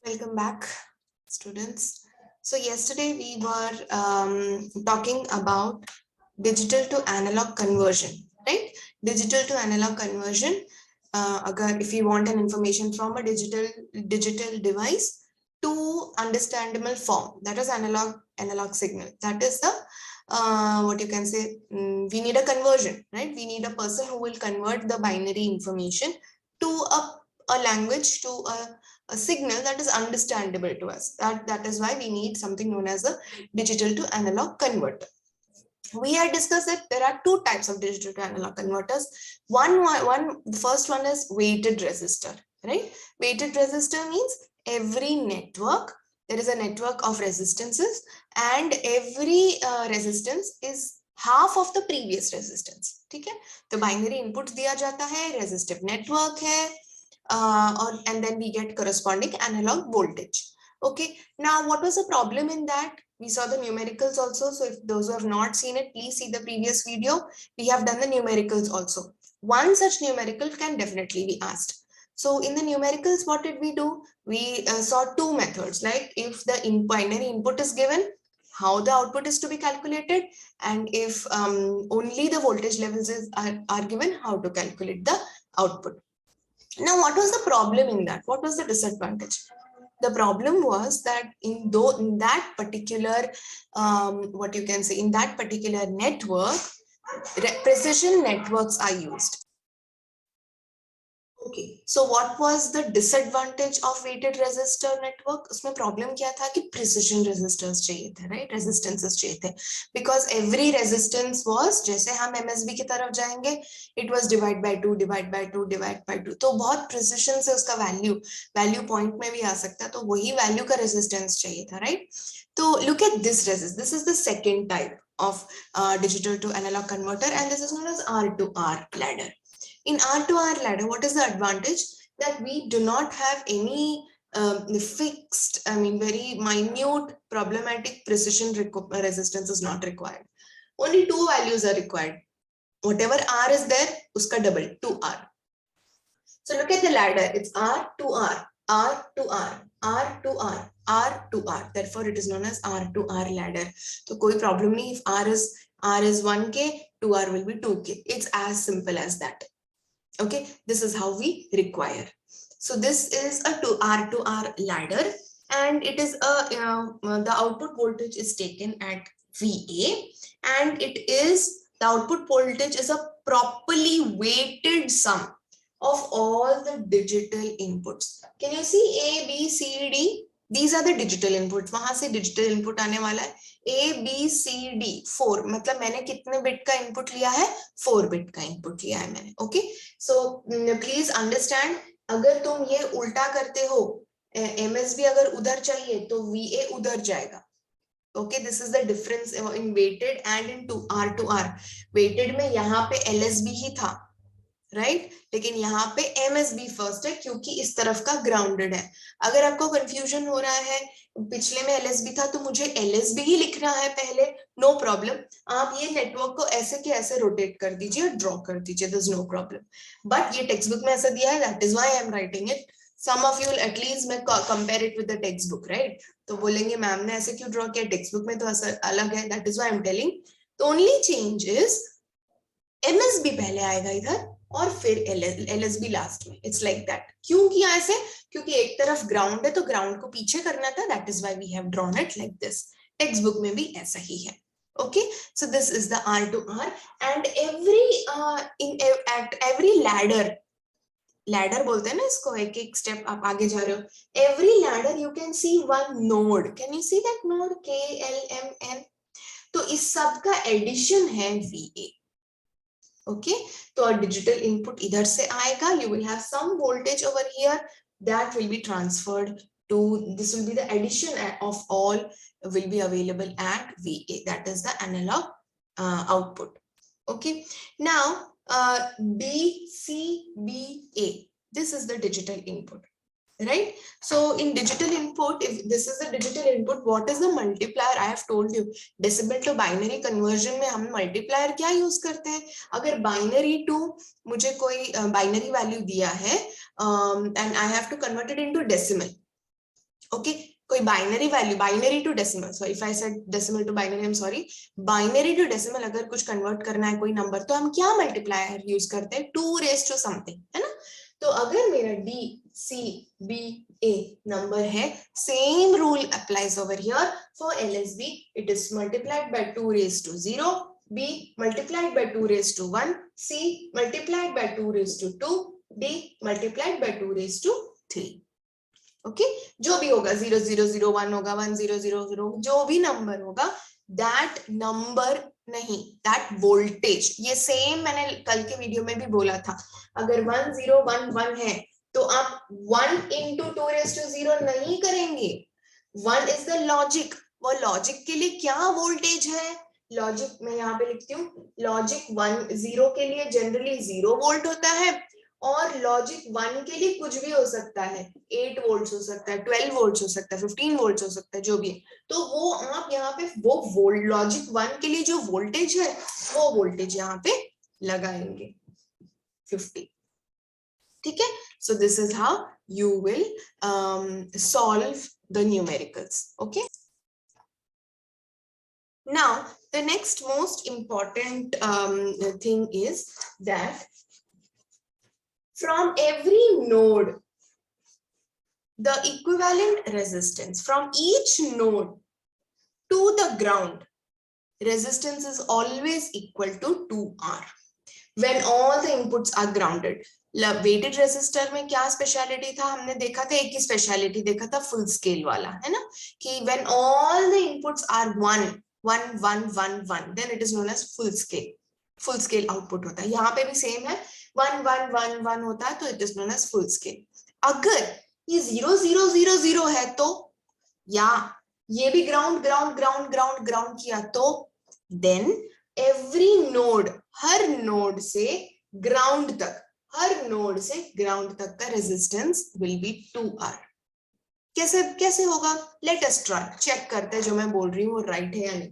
Welcome back, students. So yesterday we were talking about digital to analog conversion, right? Digital to analog conversion. If you want an information from a digital device to understandable form, that is analog signal. That is the what you can say. We need a conversion, right? We need a person who will convert the binary information to a language, to a signal that is understandable to us. That is why we need something known as a digital to analog converter. We had discussed that there are two types of digital to analog converters. The first one is weighted resistor, right? Weighted resistor means every network, there is a network of resistances, and every resistance is half of the previous resistance. ठीक है? तो binary input दिया जाता है, resistive network है, and then we get corresponding analog voltage. Okay, now what was the problem in that? We saw the numericals also. So if those who have not seen it, please see the previous video. We have done the numericals also. One such numerical can definitely be asked. So in the numericals, what did we do? We saw two methods, like if the binary input is given, how the output is to be calculated, and if only the voltage levels are given, how to calculate the output. Now, what was the problem in that? What was the disadvantage? The problem was that in that particular, what you can say, in that particular network, precision networks are used. Okay, so what was the disadvantage of weighted resistor network? उसमें problem क्या था कि precision resistors चाहिए थे, right? Resistances चाहिए थे, because every resistance was, जैसे हम MSB की तरफ जाएंगे, it was divide by 2, divide by 2, divide by 2. तो बहुत precision से उसका value point में भी आ सकता है, तो वही value का resistance चाहिए था, right? तो look at this resist. This is the second type of digital to analog converter, and this is known as R to R ladder. In R to R ladder, what is the advantage? That we do not have any fixed, very minute problematic precision resistance is not required. Only two values are required. Whatever R is there, uska double, 2R. So look at the ladder. It's R to R, R to R, R to R, R to R. Therefore, it is known as R to R ladder. So, koi problem nahi. If R is 1K, 2R will be 2K. It's as simple as that. Okay, this is how we require. So this is a R to R ladder, and it is the output voltage is taken at VA, and the output voltage is a properly weighted sum of all the digital inputs. Can you see A, B, C, D? These are the digital inputs. वहां से digital input आने वाला है. A, B, C, D, 4. मतलब मैंने कितने bit का input लिया है? 4 बिट का इनपुट लिया है मैंने. ओके, सो प्लीज अंडरस्टैंड, अगर तुम ये उल्टा करते हो, MSB अगर उधर चाहिए तो VA उधर जाएगा. Okay, this is the difference in weighted and in R to R. Weighted में यहाँ पे LSB ही था, राइट, लेकिन यहाँ पे MSB फर्स्ट है क्योंकि इस तरफ का ग्राउंडेड है. अगर आपको कंफ्यूजन हो रहा है, पिछले में LSB था तो मुझे LSB ही लिखना है पहले, नो प्रॉब्लम. आप ये नेटवर्क को ऐसे के ऐसे रोटेट कर दीजिए, ड्रॉ कर दीजिए, there is no problem. But ये टेक्स्ट बुक में ऐसा दिया है, that is why I am writing it. Some of you at least मैं compare it with the text book, right, तो बोलेंगे मैम ने ऐसे क्यों ड्रॉ किया, टेक्स्ट बुक में तो ऐसा अलग है. That is why I am telling. The only change is MSB पहले आएगा इधर और फिर LSB लास्ट में. It's like that. क्यों किया ऐसे? क्योंकि एक तरफ ग्राउंड है तो ग्राउंड को पीछे करना था. That is why we have drawn it like this. Text book में भी ऐसा ही है. Okay, so this is the R to R, and every ladder बोलते हैं ना इसको, एक एक स्टेप आप आगे जा रहे हो. Every ladder you can see one node. Can you see that node KLMN? तो इस सब का एडिशन है VA. Okay, तो डिजिटल इनपुट इधर से आएगा. You will have some voltage over here that will be transferred to, this will be the addition of all will be available at VA. That is the analog output. Okay, now BCBA, this is the digital input, right? So in digital input, if this is the digital input, what is the multiplier? I have told you, decibel to binary conversion में हम multiplier क्या use करते हैं? अगर binary to मुझे कोई binary value दिया है and I have to convert it into decimal, okay कोई binary value, binary to decimal, sorry if I said decimal to binary, I am sorry, binary to decimal अगर कुछ convert करना है कोई नंबर, तो हम क्या मल्टीप्लायर यूज करते हैं, 2 रेज टू समथिंग, है ना। तो अगर मेरा d c b a number है, same rule applies over here for LSB, it is multiplied by 2 raise to 0, b multiplied by 2 raised to 1, c multiplied by 2 raised to 2, d multiplied by 2 raised to 3. Okay जो भी होगा 0001 होगा 1000, जो भी number होगा, that number नहीं, that voltage, ये same मैंने कल के वीडियो में भी बोला था, अगर 1011 है तो आप 1 into 2 raised to 0 नहीं करेंगे, 1 is the logic, वो लॉजिक के लिए क्या वोल्टेज है, लॉजिक मैं यहाँ पे लिखती हूँ, लॉजिक 1 0 के लिए जनरली 0 वोल्ट होता है, और लॉजिक 1 के लिए कुछ भी हो सकता है, 8 वोल्ट्स हो सकता है, 12 वोल्ट्स हो सकता है, 15 वोल्ट्स हो सकता है, जो भी है, तो वो आप यहाँ पे वो लॉजिक 1 के लिए जो वोल्टेज है वो वोल्टेज यहाँ पे लगाएंगे 50, ठीक है। सो this is how you will solve the numericals, okay. Now the next most important thing is that from every node, the equivalent resistance from each node to the ground, resistance is always equal to 2R when all the inputs are grounded. Weighted resistor में क्या speciality था, हमने देखा था, एक ही speciality देखा था, full scale वाला, है ना, कि when all the inputs are 1 1 1 1 1 then it is known as full scale, full scale output होता है, यहाँ पे भी सेम है, 1 1 1 1 होता है, तो it is known as full scale. अगर ये 0 0 0 0 है तो, या ये भी ground ground ground ground ground किया तो, देन एवरी नोड, हर नोड से ग्राउंड तक, हर नोड से ग्राउंड तक का रेजिस्टेंस विल बी 2R। कैसे होगा, लेट अस ट्राई, चेक करते हैं जो मैं बोल रही हूँ वो राइट है या नहीं।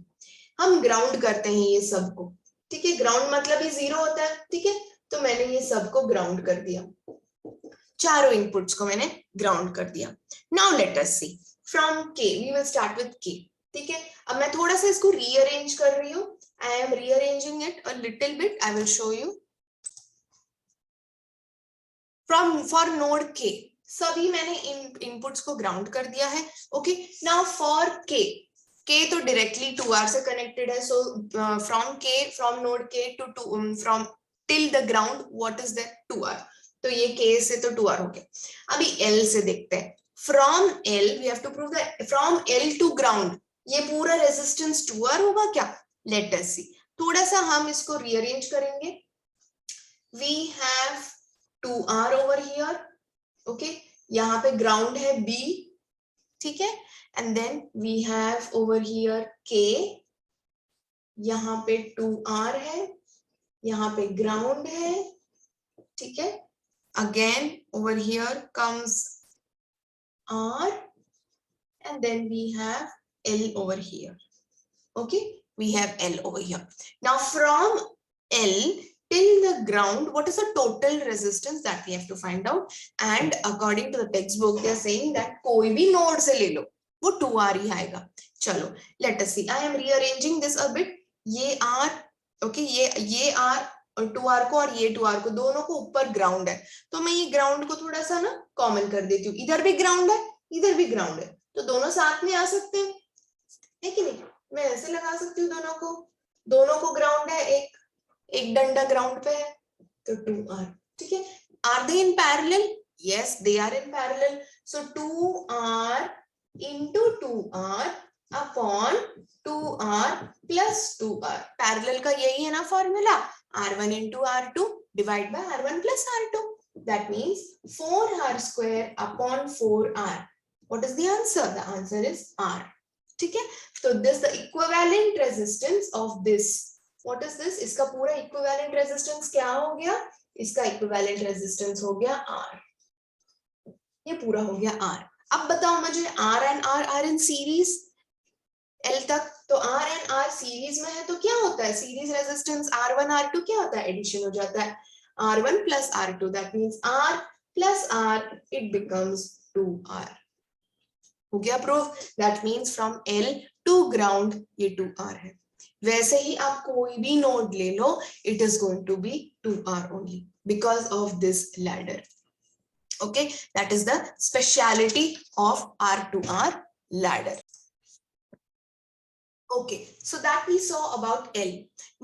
हम ग्राउंड करते हैं ये सबको, ठीक है, ग्राउंड मतलब ये 0 होता है, ठीक है, तो मैंने ये सबको ग्राउंड कर दिया, चारों इनपुट्स को मैंने ग्राउंड कर दिया। Now let us see from K, we will start with K, ठीक है। अब मैं थोड़ा सा इसको रीअरेंज कर रही हूँ, I am rearranging it a little bit, I will show you. From for node के सभी मैंने इनपुट्स को ग्राउंड कर दिया है, ओके। नाउ फॉर के तो डायरेक्टली 2R से कनेक्टेड है, so from node K to from till the ground, what is that, 2R, तो ये के से तो 2R हो गया। अभी एल से देखते हैं, from L we have to prove that from L to ground ये पूरा रेजिस्टेंस 2R होगा क्या, लेट अस सी। थोड़ा सा हम इसको रीअरेंज करेंगे, we have 2R over here, okay, यहाँ पे ग्राउंड है B, ठीक है, and then we have over here K, यहाँ पे 2R है, यहाँ पे ग्राउंड है, ठीक है, again over here comes R, and then we have L over here, okay, we have L over here. Now from L till the ground, what is the total resistance that we have to find out, and according to the textbook they are saying that कोई भी node से ले लो वो 2R ही आएगा। चलो let us see, I am rearranging this a bit, ये R, okay, ये R और 2R को और ये 2R को दोनों को ऊपर ग्राउंड है, तो मैं ये ग्राउंड को थोड़ा सा ना कॉमन कर देती हूँ, इधर भी ग्राउंड है इधर भी ग्राउंड है, तो दोनों साथ में आ सकते हैं, है कि नहीं, मैं ऐसे लगा सकती हूँ, दोनों को ग्राउंड है, एक डंडा ग्राउंड पे है, तो 2R, ठीक है। Are they in parallel, yes they are in parallel, so 2R into 2R upon 2R plus 2R, parallel का यही है ना formula, R1 into R2 divide by R1 plus R2, that means 4R square upon 4R, what is the answer, the answer is R, ठीक है। तो this the equivalent resistance of this, what is this, इसका पूरा equivalent resistance क्या हो गया, इसका equivalent resistance हो गया R, ये पूरा हो गया R। अब बताओ मुझे R and R are in series L तक, तो R and R series में है तो क्या होता है, series resistance R1 R2 क्या होता है, एडिशन हो जाता है, R1 plus R2, that means R plus R, it becomes 2R, हो गया proof. That means from L to ground ये 2R है. वैसे ही आप कोई भी नोड ले लो, it is going to be 2R only because of this ladder. Okay, that is the speciality of R2R ladder. Okay, so that we saw about L.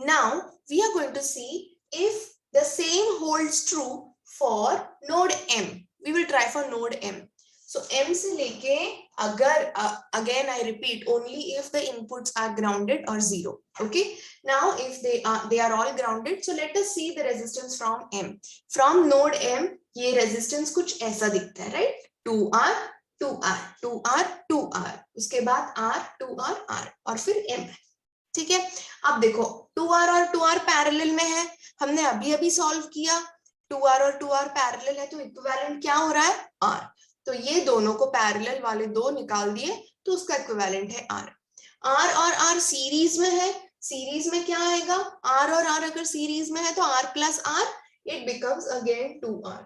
Now we are going to see if the same holds true for node M. We will try for node M. So M से लेके अगर again I repeat, only if the inputs are grounded or zero. Okay, now if they are all grounded, so let us see the resistance from M. From node M ये resistance कुछ ऐसा दिखता है, right? 2R 2R 2R 2R, उसके बाद R 2R R और फिर M है. ठीक है, अब देखो 2R और 2R पैरेलल में है, हमने अभी अभी सॉल्व किया. 2R और 2R पैरेलल है तो इक्विवेलेंट क्या हो रहा है? R. तो ये दोनों को पैरेलल वाले दो निकाल दिए तो उसका इक्विवेलेंट है R. R और R सीरीज में है, सीरीज में क्या आएगा? R और R अगर सीरीज में है तो R plus R, it becomes again 2R.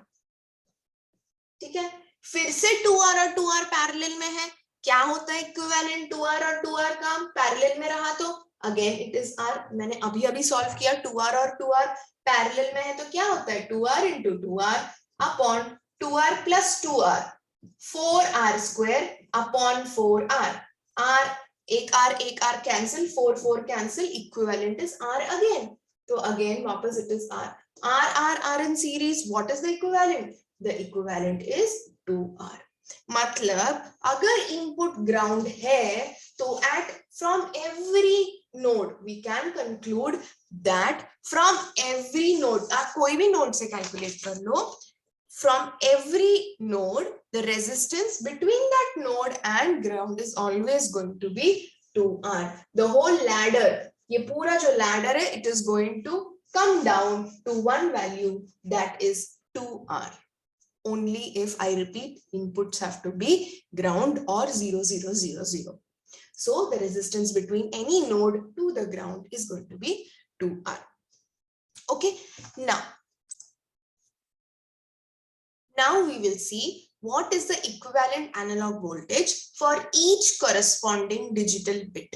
ठीक है, फिर से 2R और 2R पैरेलल में है, क्या होता है इक्विवेलेंट 2R और 2R का? पैरेलल में रहा तो अगेन इट इज R. मैंने अभी अभी सॉल्व किया, 2R और 2R पैरेलल में है तो क्या होता है? 2R into 2R upon 2R plus 2R, 4R square upon 4R. R एक R cancel, 4 4 cancel, equivalent is R again. तो अगेन वापस it is R. R in series, what is the equivalent? The equivalent is 2R. मतलब अगर input ground है तो at from every node we can conclude that from every node, आप कोई भी node से कैलकुलेट कर लो, from every node the resistance between that node and ground is always going to be 2R. The whole ladder, ये पूरा जो ladder है, it is going to come down to one value, that is 2R. Only if, I repeat, inputs have to be ground or 0 0 0 0. So the resistance between any node to the ground is going to be 2R. Okay, now we will see what is the equivalent analog voltage for each corresponding digital bit.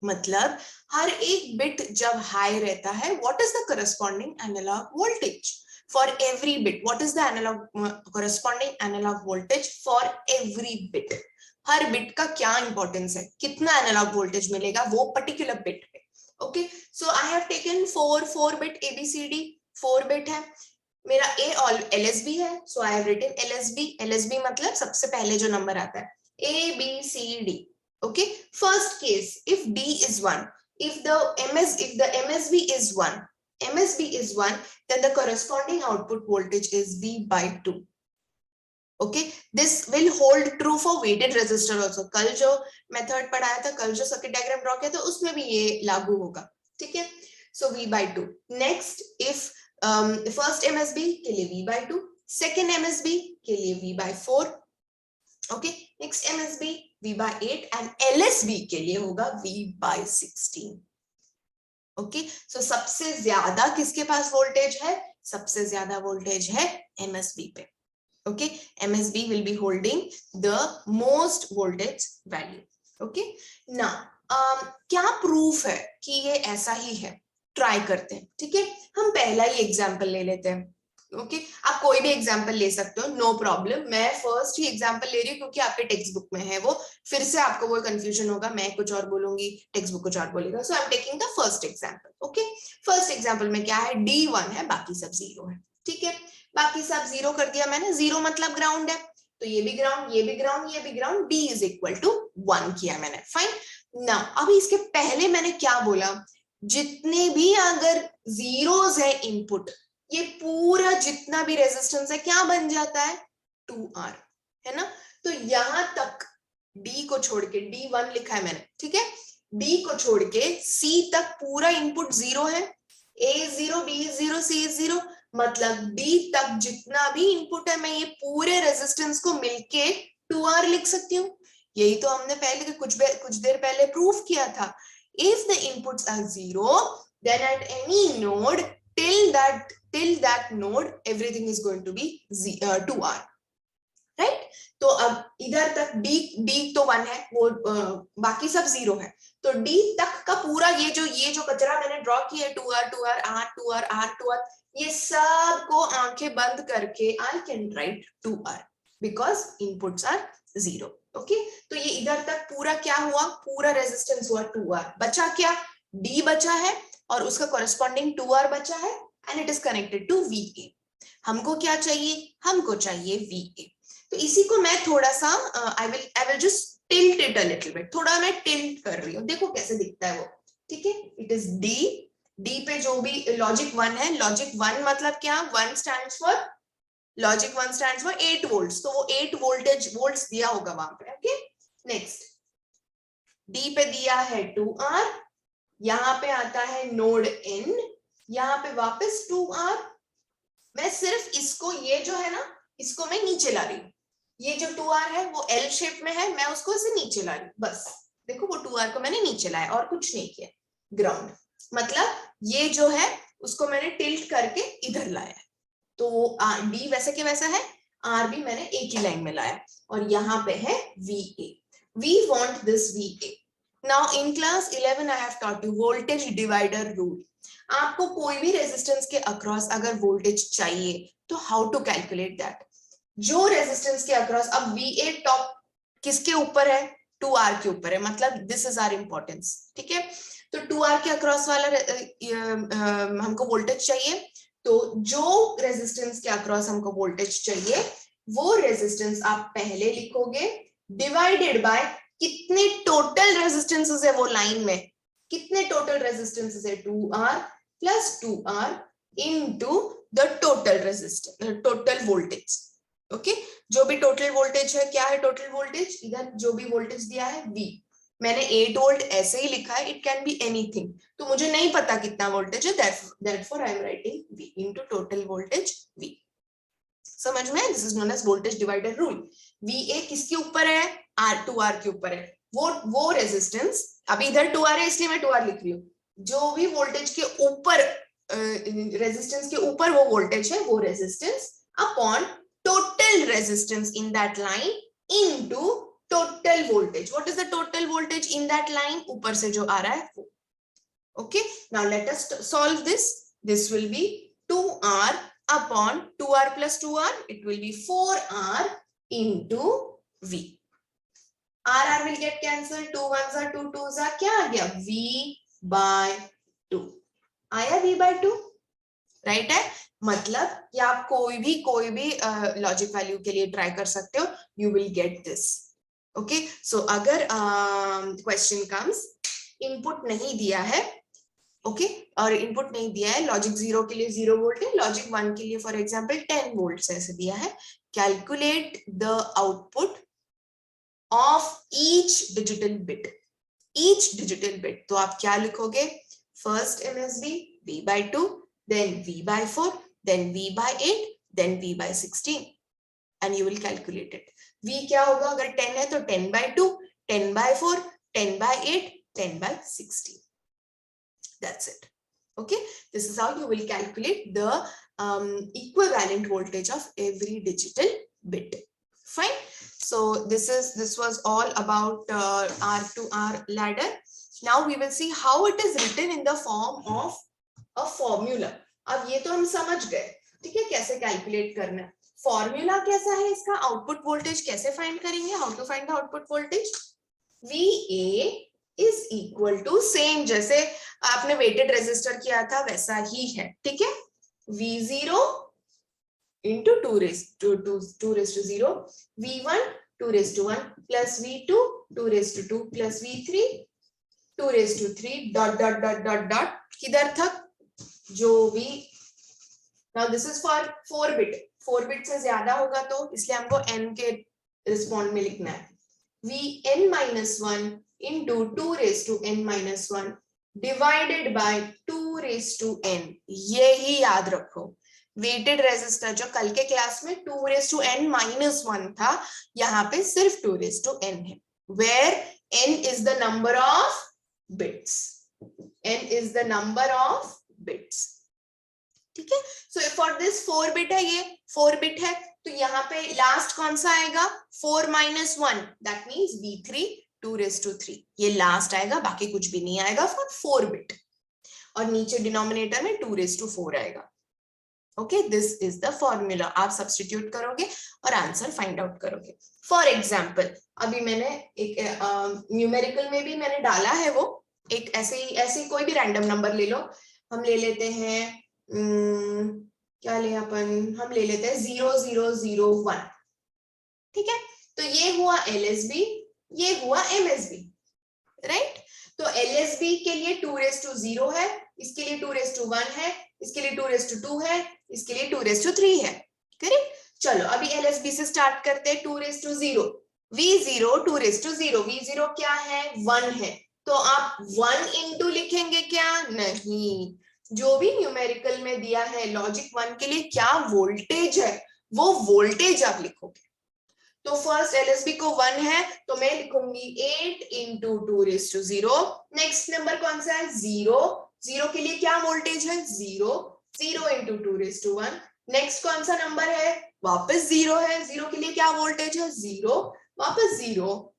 मतलब हर एक bit जब high रहता है, what is the corresponding analog voltage for every bit? What is the corresponding analog voltage for every bit? हर bit का क्या importance है, कितना एनालॉग वोल्टेज मिलेगा वो पर्टिकुलर बिट पे. Okay, so I have taken 4 bit ABCD. 4 bit है मेरा, A और LSB है, so I have written LSB. LSB मतलब सबसे पहले जो नंबर आता है, ABCD. Okay, first case, if D is 1, if the MSB is 1, then the corresponding output voltage is V by 2. Okay, this will hold true for weighted resistor also. कल जो method पढ़ाया था, कल जो सर्किट डायग्राम ड्रॉ किया था, उसमें भी ये लागू होगा. ठीक है, so V by 2. Next, if first MSB के लिए V by 2, second MSB के लिए V by 4. Okay, next MSB V by 8 and LSB के लिए होगा V by 16. Okay, so सबसे ज्यादा किसके पास वोल्टेज है? सबसे ज्यादा वोल्टेज है MSB पे. Okay, MSB will be holding the most voltage value. Okay, now क्या प्रूफ है कि ये ऐसा ही है? ट्राई करते हैं. ठीक है, हम पहला ही एग्जाम्पल ले लेते हैं. ओके, आप कोई भी एग्जाम्पल ले सकते हो, नो प्रॉब्लम. मैं फर्स्ट ही एग्जाम्पल ले रही हूँ क्योंकि आपके टेक्स्ट बुक में है वो, फिर से आपको वो कंफ्यूजन होगा, मैं कुछ और बोलूंगी, टेक्स्ट बुक कुछ और बोलेगा. So I am taking the first example. Okay, first example में क्या है? D1 है, बाकी सब 0 है. ठीक है, बाकी सब 0 कर दिया मैंने. 0 मतलब ग्राउंड है, तो ये भी ग्राउंड, ये भी ग्राउंड, ये भी ground. D is equal to 1 किया मैंने. फाइन. नाउ अभी इसके पहले मैंने क्या बोला? जितने भी अगर जीरोस है इनपुट, ये पूरा जितना भी रेजिस्टेंस है क्या बन जाता है? 2R, है ना. तो यहां तक D को छोड़ के, D1 लिखा है मैंने. ठीक है, D को छोड़ के C तक पूरा इनपुट 0 है. A is 0, B is 0, C is 0. मतलब D तक जितना भी इनपुट है, मैं ये पूरे रेजिस्टेंस को मिलके 2R लिख सकती हूँ. यही तो हमने पहले कुछ देर पहले प्रूफ किया था. If the inputs are 0, then at any node till that node everything is going to be 2R, right? तो अब इधर तक डी तो 1 है, वो बाकी सब 0 है, तो डी तक का पूरा ये जो कचरा मैंने ड्रॉ किया है 2r 2r r 2r r 2r, ये सब को आंखें बंद करके I can write 2r because inputs are 0। Okay, तो ये इधर तक पूरा क्या हुआ, पूरा रेजिस्टेंस हुआ 2r, बचा क्या, d बचा है और उसका कॉरेस्पॉन्डिंग 2r बचा है and it is connected to VA। हमको क्या चाहिए, हमको चाहिए VA। तो इसी को मैं थोड़ा सा I will just tilt it a little bit, थोड़ा मैं टिल्ट कर रही हूँ, देखो कैसे दिखता है वो। ठीक है, इट इज डी पे जो भी लॉजिक 1 है, लॉजिक 1 मतलब क्या, 1 stands for, logic 1 stands for 8 volts, तो वो 8 वोल्ट्स दिया होगा वहां पे। ओके, नेक्स्ट डी पे दिया है 2R, यहाँ पे आता है नोड N, यहाँ पे वापस 2R, मैं सिर्फ इसको, ये जो है ना, इसको मैं नीचे ला रही हूँ, ये जो 2R है वो L शेप में है, मैं उसको इसे नीचे ला रही हूँ, बस देखो वो 2R को मैंने नीचे लाया और कुछ नहीं किया। ग्राउंड मतलब ये जो है उसको मैंने टिल्ट करके इधर लाया, तो डी वैसे के वैसा है, आर भी मैंने एक ही लाइन में लाया, और यहाँ पे है VA। We want this VA. Now in class 11 I have taught you voltage divider rule. आपको कोई भी रेजिस्टेंस के अक्रॉस अगर वोल्टेज चाहिए तो हाउ टू कैलकुलेट दैट। जो रेजिस्टेंस के अक्रॉस, अब VA टॉप किसके ऊपर है, 2R के ऊपर है, मतलब दिस इज आर इंपॉर्टेंस। ठीक है, तो 2R के अक्रॉस वाला हमको वोल्टेज चाहिए, तो जो रेजिस्टेंस के अक्रॉस हमको वोल्टेज चाहिए वो रेजिस्टेंस आप पहले लिखोगे डिवाइडेड बाय कितने टोटल रेजिस्टेंसेस है वो लाइन में, कितने टोटल रेजिस्टेंसेस है 2R plus 2R into the total resistance, total voltage. Okay, जो भी टोटल वोल्टेज है, क्या है टोटल वोल्टेज, इधर जो भी वोल्टेज दिया है V, मैंने 8 वोल्ट ऐसे ही लिखा है, इट कैन बी एनीथिंग, तो मुझे नहीं पता कितना वोल्टेज है, therefore I am writing V into total voltage V। समझ में, this is known as voltage divider rule. VA किसके ऊपर है, R2R के ऊपर है, वो रेजिस्टेंस, अभी इधर 2R है इसलिए मैं 2R लिख रही हूँ, जो भी वोल्टेज के ऊपर रेजिस्टेंस के ऊपर वो वोल्टेज है, वो resistance upon total resistance in that line into total voltage. What is the total voltage in that line, ऊपर से जो आ रहा है वो। Okay, now let us solve this. This will be 2R upon 2R plus 2R, it will be 4R into V. R will get cancelled, 2 1s are 2 2s are, क्या आ गया, V by 2 आया, V by 2 right है। मतलब कि आप कोई भी logic value के लिए ट्राई कर सकते हो, you will get this. Okay, so अगर क्वेश्चन कम्स, इनपुट नहीं दिया है, ओके और इनपुट नहीं दिया है, लॉजिक 0 के लिए 0 वोल्ट है, लॉजिक 1 के लिए फॉर एग्जांपल 10 वोल्ट ऐसे दिया है, calculate the output of each digital bit, each digital bit, तो आप क्या लिखोगे, first MSB V by 2, then V by 4, then V by 8, then V by 16 and you will calculate it। V क्या होगा, अगर 10 है तो 10 by 2, 10 by 4, 10 by 8, 10 by 16। That's it. Okay, this is how you will calculate the equivalent voltage of every digital bit. Fine. So this was all about R to R ladder. Now we will see how it is written in the form of a formula. अब ये तो हम समझ गए, ठीक है, कैसे calculate करना है। फॉर्मूला कैसा है इसका, आउटपुट वोल्टेज कैसे फाइंड करेंगे, how to find the output voltage. VA is equal to, same जैसे आपने वेटेड रेजिस्टर किया था वैसा ही है, ठीक है, V0 into 2 raised to 0, V1 2 raised to 1 plus V2 2 raised to 2 plus V3 2 raised to 3 dot dot dot dot dot किधर तक जो भी। now this is for 4 bit, 4 bit से ज्यादा होगा तो इसलिए हमको n के रिस्पॉन्ड में लिखना है, Vn minus 1 into 2 raised to n minus 1 divided by 2 raised to n। ये ही याद रखो, वेटेड रेजिस्टर जो कल के क्लास में 2 raised to n minus 1 था, यहाँ पे सिर्फ 2 raised to n है, where n is the number of bits, n is the number of bits। ठीक है, so for this 4 bit है, ये 4 bit है, तो यहाँ पे लास्ट कौन सा आएगा 4 - 1 दैट मीन्स v3 2⁻3 ये लास्ट आएगा, बाकी कुछ भी नहीं आएगा फॉर 4 बिट और नीचे डिनोमिनेटर में 2⁴ आएगा। Okay this is the formula. आप सब्स्टिट्यूट करोगे और आंसर फाइंड आउट करोगे। फॉर एग्जाम्पल अभी मैंने एक न्यूमेरिकल में भी मैंने डाला है वो एक ऐसे कोई भी रैंडम नंबर ले लो। हम ले लेते हैं क्या ले अपन, हम ले लेते हैं 0001। ठीक है, तो ये हुआ LSB, ये हुआ MSB, राइट। तो LSB के लिए 2⁻0 है, इसके लिए 2⁻1 है, इसके लिए 2⁻2 है, इसके लिए 2⁻3 है। करेक्ट। चलो अभी LSB से स्टार्ट करते हैं। 2⁻0 V0 2⁻0 V0 क्या है 1 है, तो आप 1 इंटू लिखेंगे क्या, नहीं, जो भी न्यूमेरिकल में दिया है लॉजिक 1 के लिए क्या वोल्टेज है वो वोल्टेज आप लिखोगे। तो फर्स्ट LSB को 1 है तो मैं लिखूंगी 8 इंटू 2⁻0। नेक्स्ट नंबर कौन सा है 0, 0 के लिए क्या वोल्टेज है 0, 0 इंटू 2⁻1। नेक्स्ट कौन सा नंबर है वापस 0 है, 0 के लिए क्या वोल्टेज है 0, वापस 0।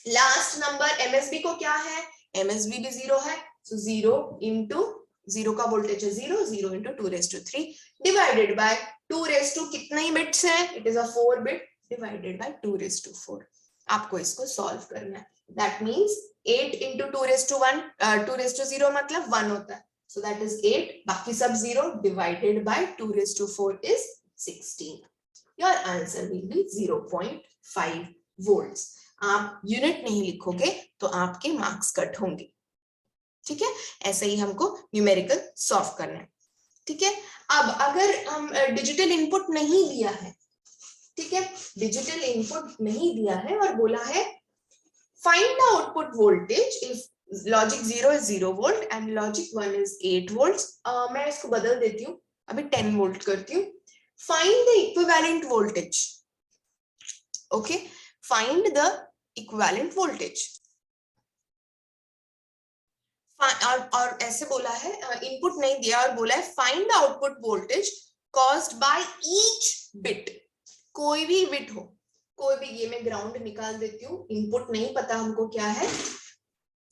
लास्ट नंबर MSB को क्या है, MSB भी 0 है, so 0 इंटू 0 का वोल्टेज है 0, 0 इंटू 2⁻3 डिवाइडेड बाय 2⁻, कितने बिट्स है, it is a 4 bit divided by 2⁻4। आपको इसको सॉल्व करना है। दैट मींस 8 इंटू 2⁻1 2⁻0 मतलब 1 होता है, so that is 8, बाकी सब 0 divided by 2⁻4 is 16. Your answer will be 0.5 volts. आप यूनिट नहीं लिखोगे तो आपके मार्क्स कट होंगे। ठीक है, ऐसे ही हमको न्यूमेरिकल सॉल्व करना है। ठीक है, अब अगर हम डिजिटल इनपुट नहीं दिया है, ठीक है, डिजिटल इनपुट नहीं दिया है और बोला है find the output voltage if logic 0 is 0 volt and logic 1 is 8 volts। मैं इसको बदल देती हूँ, अभी 10 वोल्ट करती हूँ। Find the equivalent voltage. Okay, find the equivalent voltage. और ऐसे बोला है, इनपुट नहीं दिया और बोला है find the output voltage caused by each bit. कोई भी बिट हो, कोई भी, ये मैं ग्राउंड निकाल देती हूँ, इनपुट नहीं पता हमको क्या है।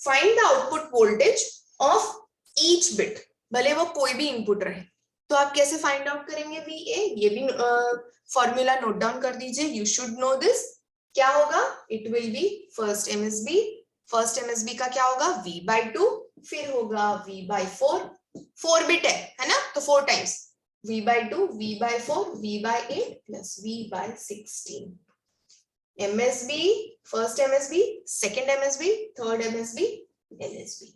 Find the output voltage of each bit, भले वो कोई भी इनपुट रहे। तो आप कैसे फाइंड आउट करेंगे VA, ये भी फॉर्मूला नोट डाउन कर दीजिए, यू शुड नो दिस। क्या होगा, it will be first MSB का क्या होगा V/2, फिर होगा V/4, 4 बिट है ना, तो 4 times V/2, V/4, V/8 plus V/16। MSB, first MSB, second MSB, third MSB, LSB।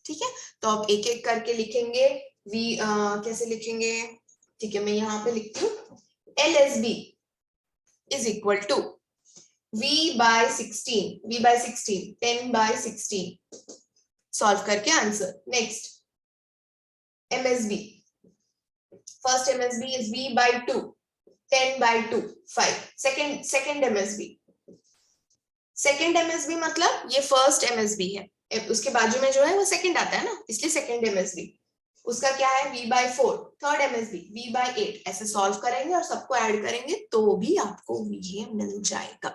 ठीक है, तो आप एक एक करके लिखेंगे। कैसे लिखेंगे, ठीक है, मैं यहाँ पे लिखती हूँ LSB is equal to V/16, 10/16 solve करके answer. Next MSB, first MSB is V/2, 10/2 5। Second MSB मतलब ये फर्स्ट MSB है, उसके बाजू में जो है वो सेकेंड आता है ना, इसलिए सेकेंड MSB। उसका क्या है V/4, थर्ड MSB V/8। ऐसे सॉल्व करेंगे और सबको ऐड करेंगे तो भी आपको VGM मिल जाएगा।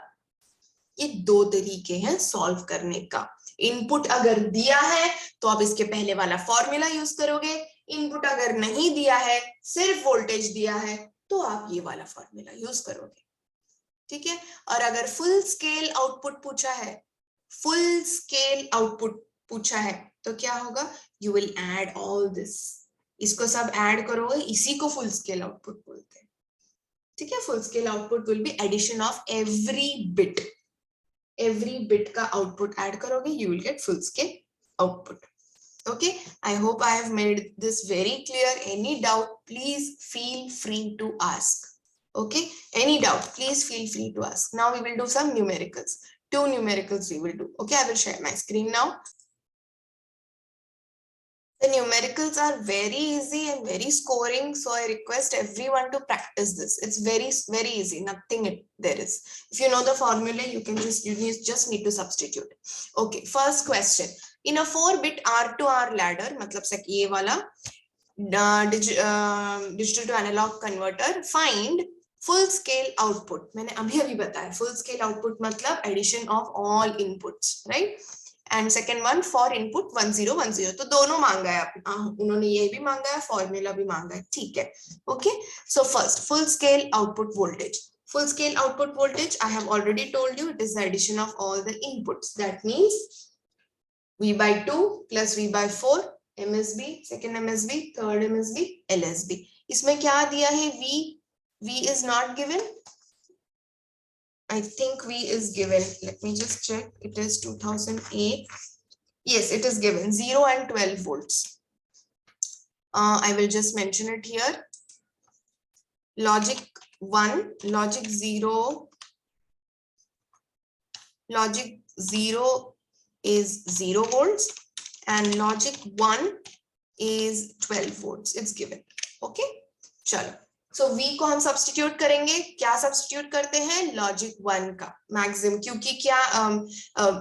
ये 2 तरीके हैं सॉल्व करने का। इनपुट अगर दिया है तो आप इसके पहले वाला फॉर्मूला यूज करोगे, इनपुट अगर नहीं दिया है, सिर्फ वोल्टेज दिया है, तो आप ये वाला फॉर्मूला यूज करोगे। ठीक है, और अगर फुल स्केल आउटपुट पूछा है, फुल स्केल आउटपुट पूछा है तो क्या होगा, you will add all this, इसको सब ऐड करोगे, इसी को फुल स्केल आउटपुट बोलते हैं। ठीक है, full scale output will be addition of every bit का आउटपुट ऐड करोगे, you will get full scale output. Okay, I hope I have made this very clear. Any doubt, please feel free to ask. Okay, any doubt, please feel free to ask. Now we will do some numericals. 2 numericals we will do. Okay, I will share my screen now. The numericals are very easy and very scoring, so I request everyone to practice this. It's very easy, nothing there is. If you know the formula, you just need to substitute. Okay, first question. In a 4-bit R2R ladder, मतलब ये वाला digital to analog converter, find full scale output मैंने अभी अभी बताया, full scale output मतलब addition of all inputs, right. And second one for input 1010, तो दोनों मांगा है, उन्होंने ये भी मांगा है, फॉर्मूला भी मांगा है, ठीक है। Okay, so first full scale output voltage. Full scale output voltage, I have already told you, it is the addition of all the inputs. That means V by 2 plus V by 4, MSB, second MSB, third MSB, LSB. इसमें क्या दिया है? V is not given. I think V is given. Let me just check. It is 2008. Yes, it is given 0 and 12 volts. I will just mention it here. Logic 1, logic 0. Logic 0 is 0 volts and logic 1 is 12 volts. It's given. Okay, चलो. So V को हम substitute करेंगे. क्या substitute करते हैं? Logic 1 का maximum, क्योंकि क्या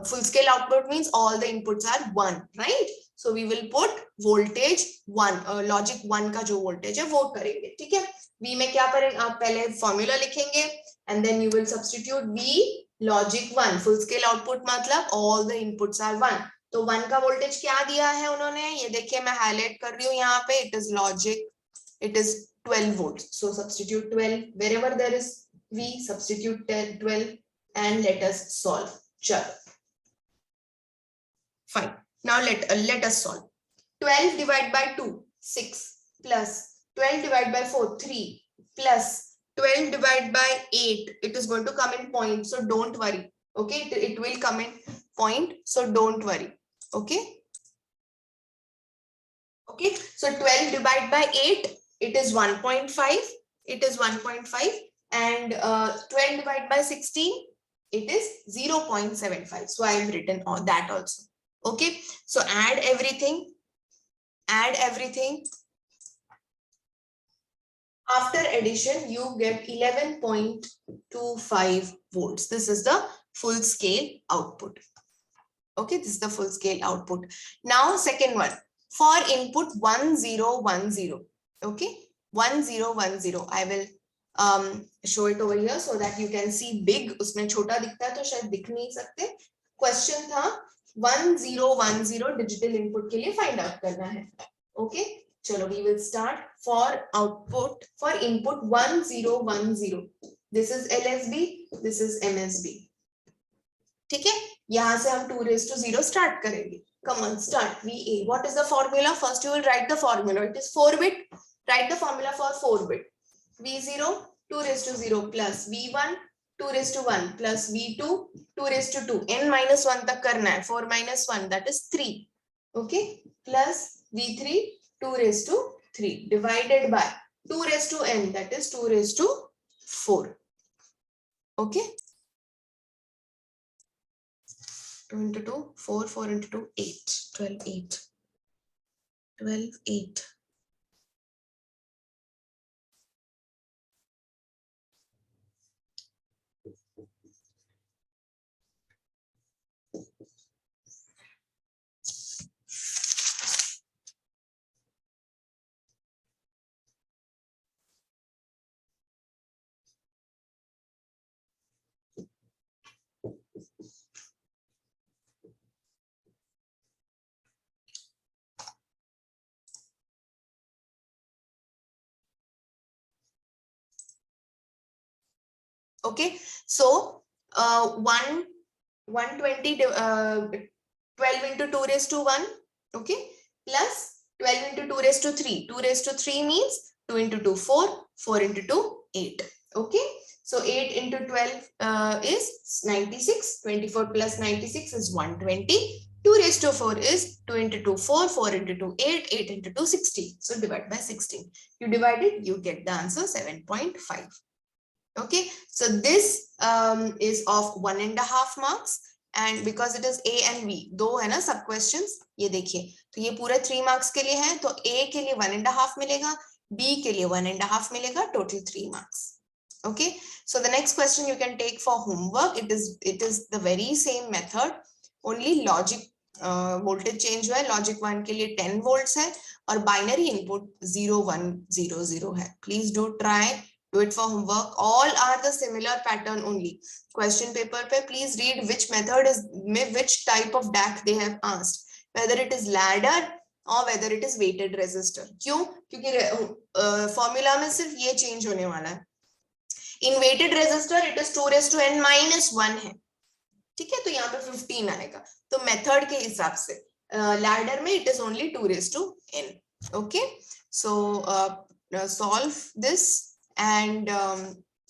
full scale output means all the inputs are 1, right. So we will put voltage 1, logic 1 का जो वोल्टेज है वो करेंगे, ठीक है. V में क्या करेंगे? आप पहले फॉर्मूला लिखेंगे and then you will substitute V logic 1. Full scale output मतलब ऑल द इनपुट्स आर 1. तो 1 का वोल्टेज क्या दिया है उन्होंने? ये देखिए मैं हाईलाइट कर रही हूँ यहाँ पे. It is logic, it is 12 volts. So substitute 12 wherever there is V, substitute 10, 12 and let us solve. Chalo. Fine. Now let us solve. 12 divided by 2, 6 plus 12 divided by 4, 3 plus 12 divided by 8. It is going to come in point, so don't worry. Okay, it will come in point, so don't worry. Okay. Okay, so 12 divided by 8, it is 1.5. It is 1.5 and 12 divided by 16, it is 0.75. So I have written all that also. Okay, so add everything. After addition, you get 11.25 volts. This is the full scale output. Okay, this is the full scale output. Now second one, for input 1010. Okay, 1010. I will show it over here so that you can see big. उसमें छोटा दिखता है तो शायद दिख नहीं सकते. Question था 1010 digital input के लिए find out करना है. Okay, चलो we will start. For output, for input 1010. This is LSB, this is MSB. ठीक है, यहाँ से हम 2 raised to 0 start करेंगे. Come on, start. VA. What is the formula? First you will write the formula. It is 4-bit. Write the formula for 4-bit. V0, 2 raised to 0 plus V1, 2 raised to 1 plus V2, 2 raised to 2. N minus 1 तक करना है. 4 minus 1, that is 3. Okay. Plus V3, 2 raised to 3 divided by 2 raised to N, that is 2 raised to 4. Okay. 2 into 2, 4, 4 into 2, 8, 12, 8. 12, 8. Okay, so 120 12 into 2 raised to 1, okay, plus 12 into 2 raised to 3. 2 raised to 3 means 2 into 2 4, 4 into 2 8. Okay, so 8 into 12 is 96. 24 plus 96 is 120. 2 raised to 4 is 2 into 2 4, 4 into 2 8, 8 into 2 16. So divide by 16. You divide it, you get the answer 7.5. Okay, so this is of 1.5 marks and because it is A and B, दो है ना सब questions. ये देखिए, तो ये पूरे 3 marks के लिए है, तो A के लिए 1.5 मिलेगा, B के लिए 1.5 मिलेगा, total 3 marks. Okay, so the next question you can take for homework. It is the very same method, only logic voltage change हुआ है. Logic 1 के लिए 10 volts है और binary input 0 1 0 0 है. Please do try Do it for homework. All are the similar pattern only. Question paper pe please read which method is, which type of DAC they have asked, whether it is ladder or whether it is weighted resistor. क्यों? क्योंकि formula में सिर्फ ये change होने वाला है. इन weighted resistor it is 2⁻⁻1 है. ठीक है, तो यहाँ पे 15 आएगा. तो मेथड के हिसाब से लैडर में it is only 2⁻n. Okay, so solve this, and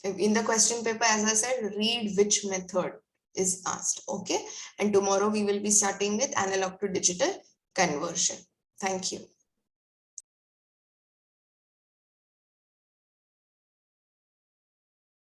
in the question paper, as I said, read which method is asked. Okay, and tomorrow we will be starting with analog to digital conversion. Thank you.